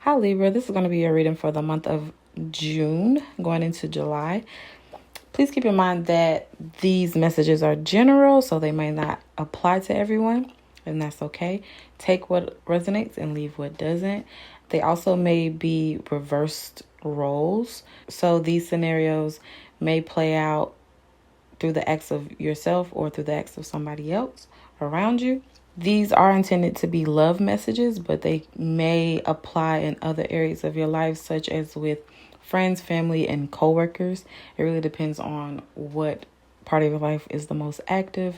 Hi Libra, this is going to be your reading for the month of June going into July. Please keep in mind that these messages are general, so they may not apply to everyone, and that's okay. Take what resonates and leave what doesn't. They also may be reversed roles, so these scenarios may play out through the acts of yourself or through the acts of somebody else around you. These are intended to be love messages, but they may apply in other areas of your life, such as with friends, family, and coworkers. It really depends on what part of your life is the most active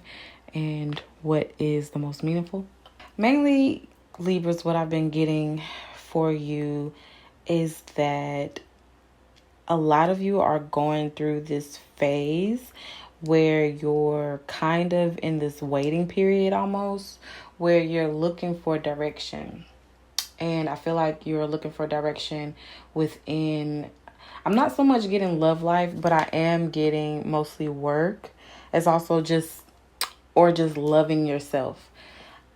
and what is the most meaningful. Mainly, Libras, what I've been getting for you is that a lot of you are going through this phase where you're kind of in this waiting period almost, where you're looking for direction. And I feel like you're looking for direction within, I'm not so much getting love life, but I am getting mostly work. It's also just loving yourself.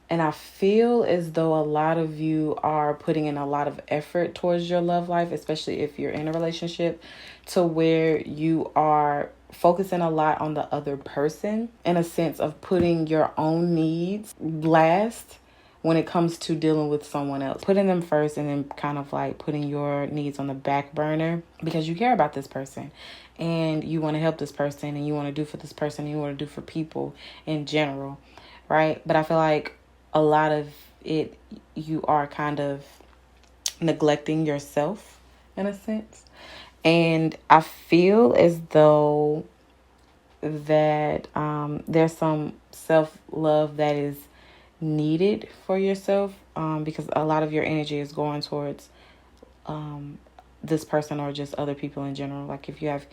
And I feel as though a lot of you are putting in a lot of effort towards your love life, especially if you're in a relationship, to where you are focusing a lot on the other person in a sense of putting your own needs last when it comes to dealing with someone else. Putting them first and then kind of like putting your needs on the back burner because you care about this person and you want to help this person and you want to do for this person and you want to do for people in general, right? But I feel like a lot of it, you are kind of neglecting yourself in a sense. And I feel as though that there's some self-love that is needed for yourself because a lot of your energy is going towards this person or just other people in general. Like if you have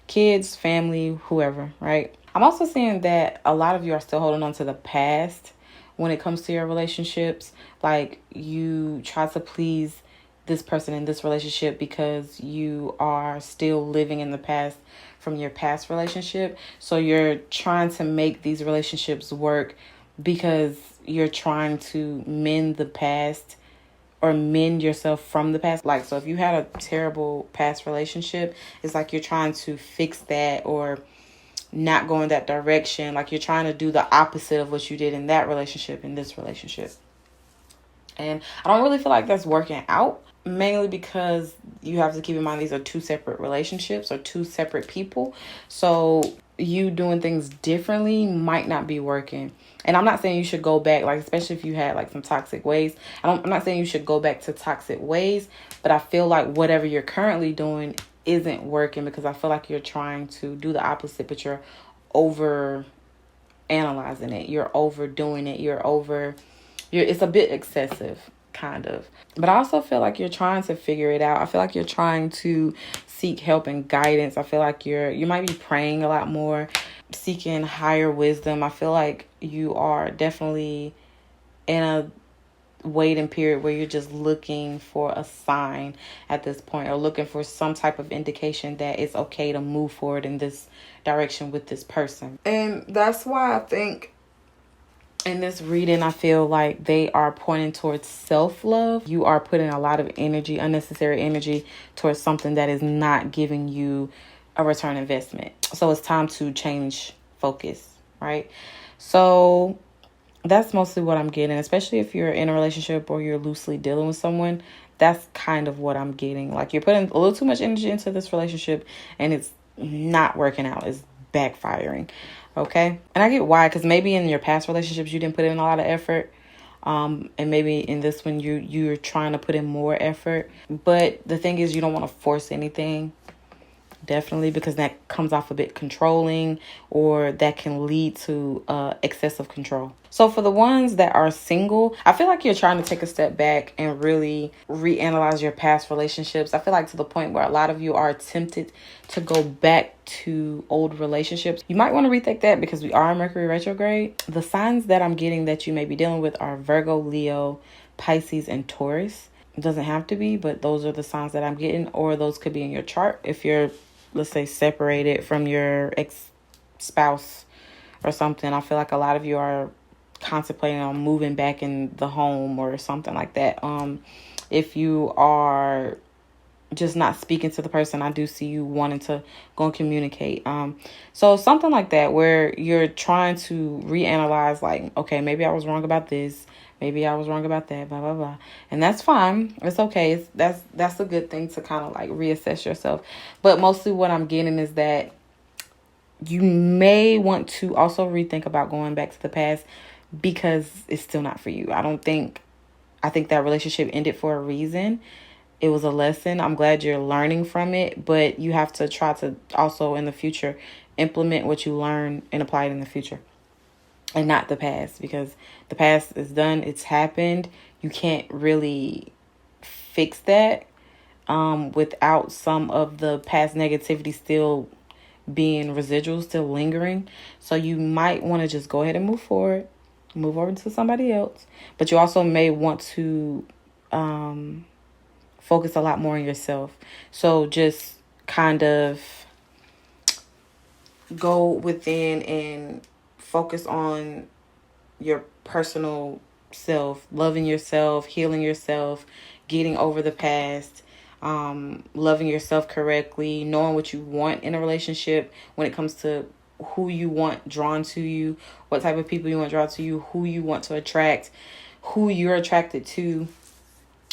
kids, family, whoever, right? I'm also seeing that a lot of you are still holding on to the past when it comes to your relationships. Like you try to please this person in this relationship because you are still living in the past from your past relationship. So you're trying to make these relationships work because you're trying to mend the past or mend yourself from the past. Like, so if you had a terrible past relationship, it's like you're trying to fix that or not go in that direction. Like you're trying to do the opposite of what you did in that relationship, in this relationship. And I don't really feel like that's working out, mainly because you have to keep in mind these are two separate relationships or two separate people. So you doing things differently might not be working. And I'm not saying you should go back, like especially if you had like some toxic ways. I'm not saying you should go back to toxic ways, but I feel like whatever you're currently doing isn't working because I feel like you're trying to do the opposite, but you're over analyzing it. You're overdoing it. It's a bit excessive, kind of. But I also feel like you're trying to figure it out. I feel like you're trying to seek help and guidance. I feel like you might be praying a lot more, seeking higher wisdom. I feel like you are definitely in a waiting period where you're just looking for a sign at this point or looking for some type of indication that it's okay to move forward in this direction with this person. And that's why I think in this reading, I feel like they are pointing towards self-love. You are putting a lot of energy, unnecessary energy, towards something that is not giving you a return investment. So it's time to change focus, right? So that's mostly what I'm getting, especially if you're in a relationship or you're loosely dealing with someone. That's kind of what I'm getting. Like you're putting a little too much energy into this relationship and it's not working out. It's backfiring. Okay. And I get why, because maybe in your past relationships, you didn't put in a lot of effort. And maybe in this one, you're trying to put in more effort. But the thing is, you don't want to force anything. Definitely, because that comes off a bit controlling or that can lead to excessive control. So for the ones that are single, I feel like you're trying to take a step back and really reanalyze your past relationships. I feel like to the point where a lot of you are tempted to go back to old relationships. You might want to rethink that because we are in Mercury retrograde. The signs that I'm getting that you may be dealing with are Virgo, Leo, Pisces, and Taurus. It doesn't have to be, but those are the signs that I'm getting, or those could be in your chart if you're, let's say, separated from your ex-spouse or something. I feel like a lot of you are contemplating on moving back in the home or something like that. If you are just not speaking to the person, I do see you wanting to go and communicate. So something like that, where you're trying to reanalyze, like, okay, maybe I was wrong about this, maybe I was wrong about that, blah blah blah, and that's fine. It's okay. That's a good thing to kind of like reassess yourself. But mostly, what I'm getting is that you may want to also rethink about going back to the past, because it's still not for you. I think that relationship ended for a reason. It was a lesson. I'm glad you're learning from it, but you have to try to also in the future implement what you learn and apply it in the future, and not the past, because the past is done. It's happened. You can't really fix that without some of the past negativity still being residual, still lingering. So you might want to just go ahead and move forward, move over to somebody else. But you also may want to focus a lot more on yourself. So just kind of go within and focus on your personal self, loving yourself, healing yourself, getting over the past, loving yourself correctly, knowing what you want in a relationship when it comes to who you want drawn to you, what type of people you want drawn to you, who you want to attract, who you're attracted to,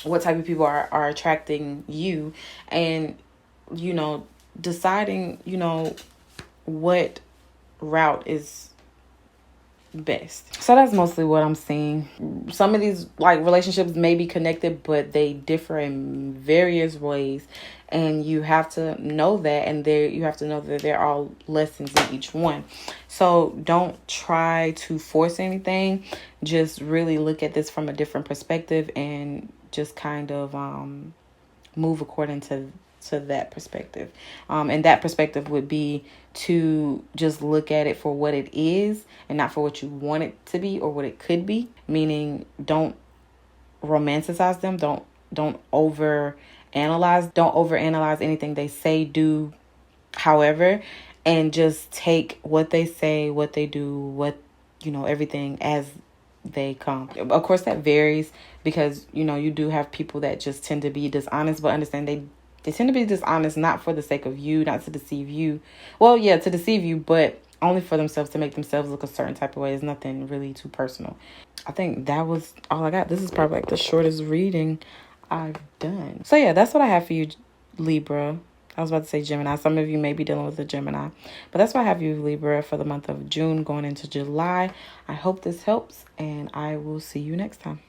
what type of people are attracting you, and, deciding, what route is best. So that's mostly what I'm seeing. Some of these like relationships may be connected, but they differ in various ways, and you have to know that, and you have to know that there are lessons in each one. So don't try to force anything. Just really look at this from a different perspective, and just kind of move according to that perspective. And that perspective would be to just look at it for what it is and not for what you want it to be or what it could be. Meaning, don't romanticize them. Don't over analyze anything they say, do, however, and just take what they say, what they do, everything as they come. Of course, that varies, because you do have people that just tend to be dishonest, but understand they tend to be dishonest not for the sake of you, not to deceive you. Well, yeah, to deceive you, but only for themselves, to make themselves look a certain type of way. It's nothing really too personal. I think that was all I got. This is probably like the shortest reading I've done. So yeah, that's what I have for you, Libra. I was about to say Gemini. Some of you may be dealing with a Gemini. But that's what I have for you, Libra, for the month of June going into July. I hope this helps, and I will see you next time.